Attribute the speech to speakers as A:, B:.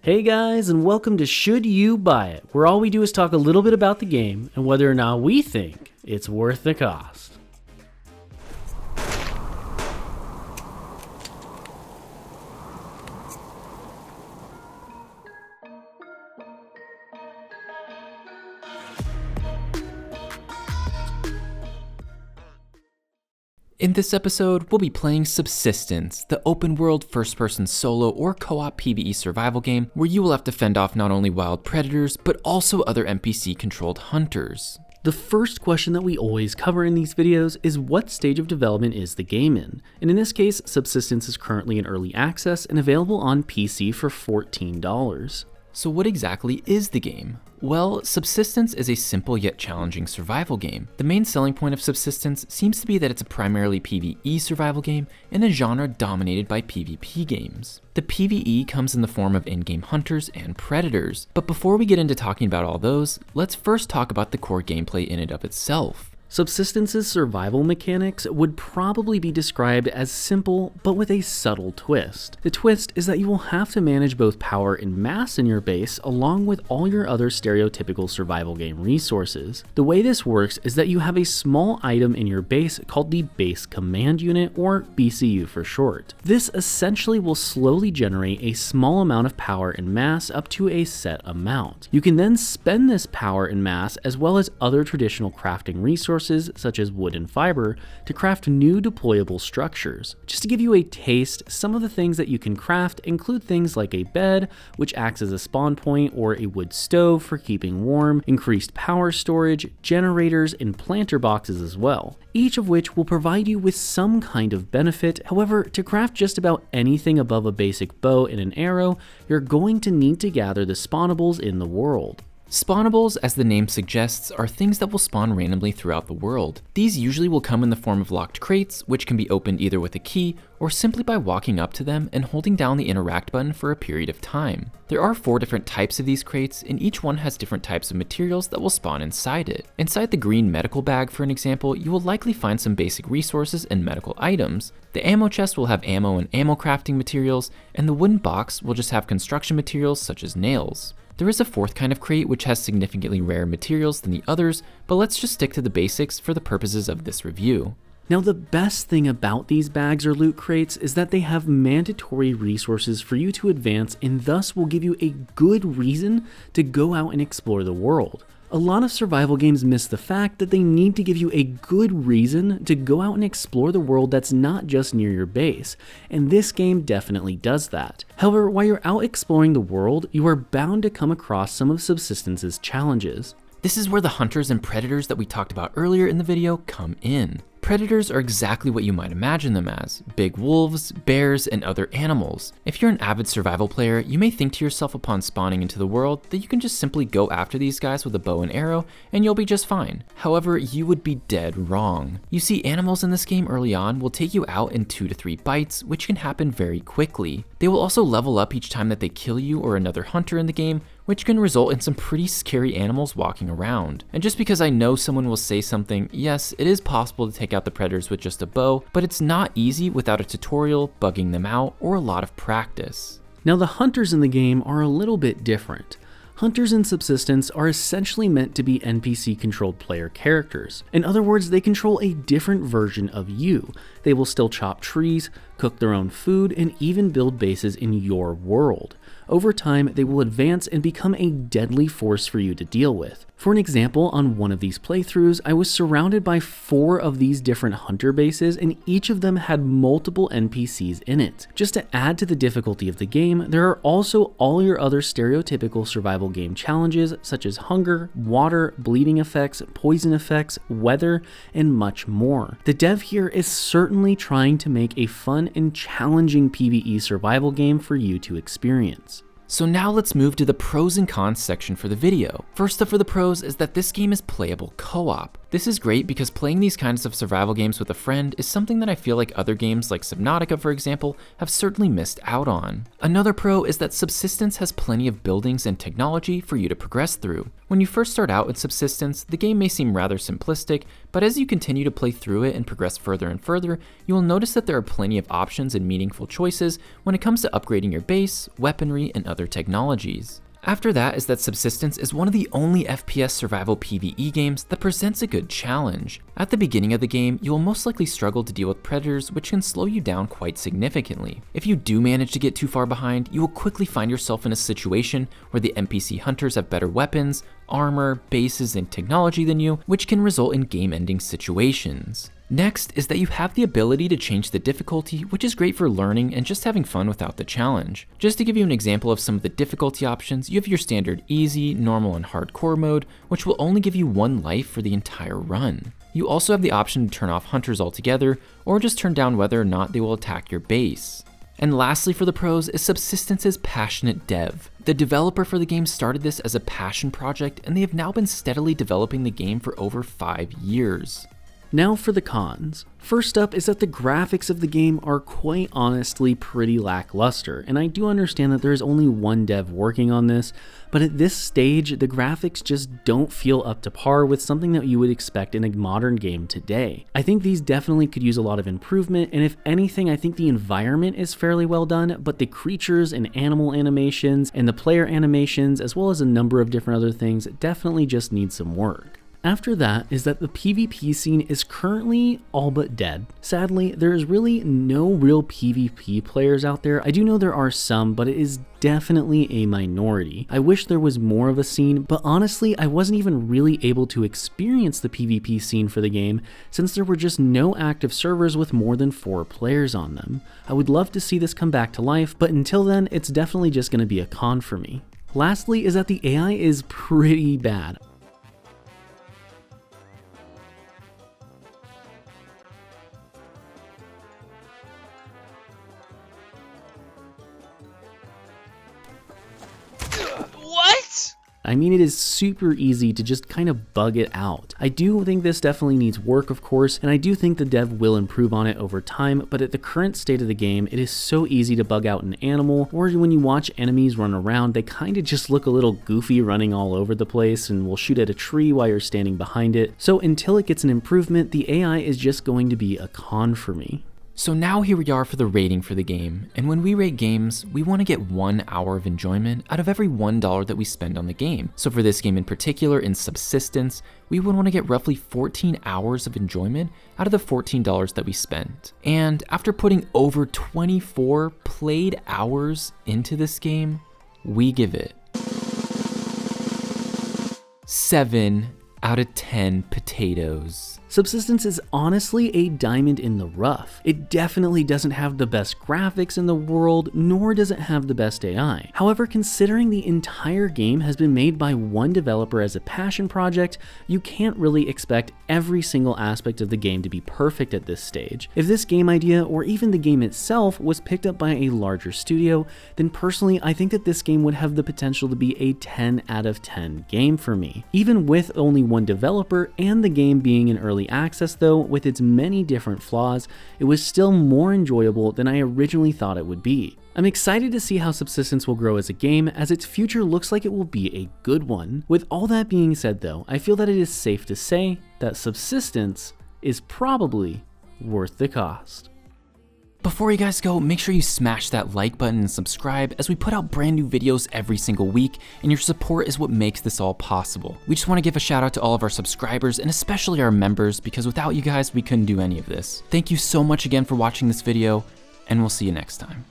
A: Hey guys, and welcome to Should You Buy It, where all we do is talk a little bit about the game and whether or not we think it's worth the cost.
B: In this episode, we'll be playing Subsistence, the open-world first-person solo or co-op PvE survival game where you will have to fend off not only wild predators, but also other NPC-controlled hunters.
A: The first question that we always cover in these videos is what stage of development is the game in? And in this case, Subsistence is currently in early access and available on PC for $14.
B: So what exactly is the game? Well, Subsistence is a simple yet challenging survival game. The main selling point of Subsistence seems to be that it's a primarily PvE survival game in a genre dominated by PvP games. The PvE comes in the form of in-game hunters and predators, but before we get into talking about all those, let's first talk about the core gameplay in and of itself.
A: Subsistence's survival mechanics would probably be described as simple, but with a subtle twist. The twist is that you will have to manage both power and mass in your base, along with all your other stereotypical survival game resources. The way this works is that you have a small item in your base called the Base Command Unit, or BCU for short. This essentially will slowly generate a small amount of power and mass up to a set amount. You can then spend this power and mass, as well as other traditional crafting resources such as wood and fiber, to craft new deployable structures. Just to give you a taste, some of the things that you can craft include things like a bed, which acts as a spawn point, or a wood stove for keeping warm, increased power storage, generators, and planter boxes as well, each of which will provide you with some kind of benefit. However, to craft just about anything above a basic bow and an arrow, you're going to need to gather the spawnables in the world.
B: Spawnables, as the name suggests, are things that will spawn randomly throughout the world. These usually will come in the form of locked crates, which can be opened either with a key or simply by walking up to them and holding down the interact button for a period of time. There are 4 different types of these crates, and each one has different types of materials that will spawn inside it. Inside the green medical bag, for an example, you will likely find some basic resources and medical items. The ammo chest will have ammo and ammo crafting materials, and the wooden box will just have construction materials such as nails. There is a 4th kind of crate which has significantly rarer materials than the others, but let's just stick to the basics for the purposes of this review.
A: Now, the best thing about these bags or loot crates is that they have mandatory resources for you to advance, and thus will give you a good reason to go out and explore the world. A lot of survival games miss the fact that they need to give you a good reason to go out and explore the world that's not just near your base, and this game definitely does that. However, while you're out exploring the world, you are bound to come across some of Subsistence's challenges.
B: This is where the hunters and predators that we talked about earlier in the video come in. Predators are exactly what you might imagine them as: big wolves, bears, and other animals. If you're an avid survival player, you may think to yourself upon spawning into the world that you can just simply go after these guys with a bow and arrow and you'll be just fine. However, you would be dead wrong. You see, animals in this game early on will take you out in 2 to 3 bites, which can happen very quickly. They will also level up each time that they kill you or another hunter in the game, which can result in some pretty scary animals walking around. And just because I know someone will say something, yes, it is possible to take out the predators with just a bow, but it's not easy without a tutorial, bugging them out, or a lot of practice.
A: Now, the hunters in the game are a little bit different. Hunters in Subsistence are essentially meant to be NPC-controlled player characters. In other words, they control a different version of you. They will still chop trees, cook their own food, and even build bases in your world. Over time, they will advance and become a deadly force for you to deal with. For an example, on one of these playthroughs, I was surrounded by 4 of these different hunter bases, and each of them had multiple NPCs in it. Just to add to the difficulty of the game, there are also all your other stereotypical survival game challenges such as hunger, water, bleeding effects, poison effects, weather, and much more. The dev here is certainly trying to make a fun and challenging PvE survival game for you to experience.
B: So now let's move to the pros and cons section for the video. First up for the pros is that this game is playable co-op. This is great because playing these kinds of survival games with a friend is something that I feel like other games like Subnautica, for example, have certainly missed out on. Another pro is that Subsistence has plenty of buildings and technology for you to progress through. When you first start out in Subsistence, the game may seem rather simplistic, but as you continue to play through it and progress further and further, you will notice that there are plenty of options and meaningful choices when it comes to upgrading your base, weaponry, and other technologies. After that is that Subsistence is one of the only FPS survival PvE games that presents a good challenge. At the beginning of the game, you will most likely struggle to deal with predators, which can slow you down quite significantly. If you do manage to get too far behind, you will quickly find yourself in a situation where the NPC hunters have better weapons, armor, bases, and technology than you, which can result in game-ending situations. Next is that you have the ability to change the difficulty, which is great for learning and just having fun without the challenge. Just to give you an example of some of the difficulty options, you have your standard easy, normal, and hardcore mode, which will only give you 1 life for the entire run. You also have the option to turn off hunters altogether, or just turn down whether or not they will attack your base. And lastly for the pros is Subsistence's passionate dev. The developer for the game started this as a passion project, and they have now been steadily developing the game for over 5 years.
A: Now for the cons. First up is that the graphics of the game are quite honestly pretty lackluster, and I do understand that there is only one dev working on this, but at this stage, the graphics just don't feel up to par with something that you would expect in a modern game today. I think these definitely could use a lot of improvement, and if anything, I think the environment is fairly well done, but the creatures and animal animations and the player animations, as well as a number of different other things, definitely just need some work. After that is that the PvP scene is currently all but dead. Sadly, there is really no real PvP players out there. I do know there are some, but it is definitely a minority. I wish there was more of a scene, but honestly, I wasn't even really able to experience the PvP scene for the game since there were just no active servers with more than 4 players on them. I would love to see this come back to life, but until then, it's definitely just going to be a con for me. Lastly is that the AI is pretty bad. I mean, it is super easy to just kind of bug it out. I do think this definitely needs work, of course, and I do think the dev will improve on it over time, but at the current state of the game, it is so easy to bug out an animal, or when you watch enemies run around, they kind of just look a little goofy running all over the place and will shoot at a tree while you're standing behind it. So until it gets an improvement, the AI is just going to be a con for me.
B: So now here we are for the rating for the game, and when we rate games, we want to get 1 hour of enjoyment out of every $1 that we spend on the game. So for this game in particular, in Subsistence, we would want to get roughly 14 hours of enjoyment out of the $14 that we spent. And after putting over 24 played hours into this game, we give it 7 out of 10 potatoes.
A: Subsistence is honestly a diamond in the rough. It definitely doesn't have the best graphics in the world, nor does it have the best AI. However, considering the entire game has been made by one developer as a passion project, you can't really expect every single aspect of the game to be perfect at this stage. If this game idea, or even the game itself, was picked up by a larger studio, then personally I think that this game would have the potential to be a 10 out of 10 game for me. Even with only one developer and the game being in early access though, with its many different flaws, it was still more enjoyable than I originally thought it would be. I'm excited to see how Subsistence will grow as a game, as its future looks like it will be a good one. With all that being said though, I feel that it is safe to say that Subsistence is probably worth the cost.
B: Before you guys go, make sure you smash that like button and subscribe, as we put out brand new videos every single week, and your support is what makes this all possible. We just want to give a shout out to all of our subscribers and especially our members, because without you guys we couldn't do any of this. Thank you so much again for watching this video, and we'll see you next time.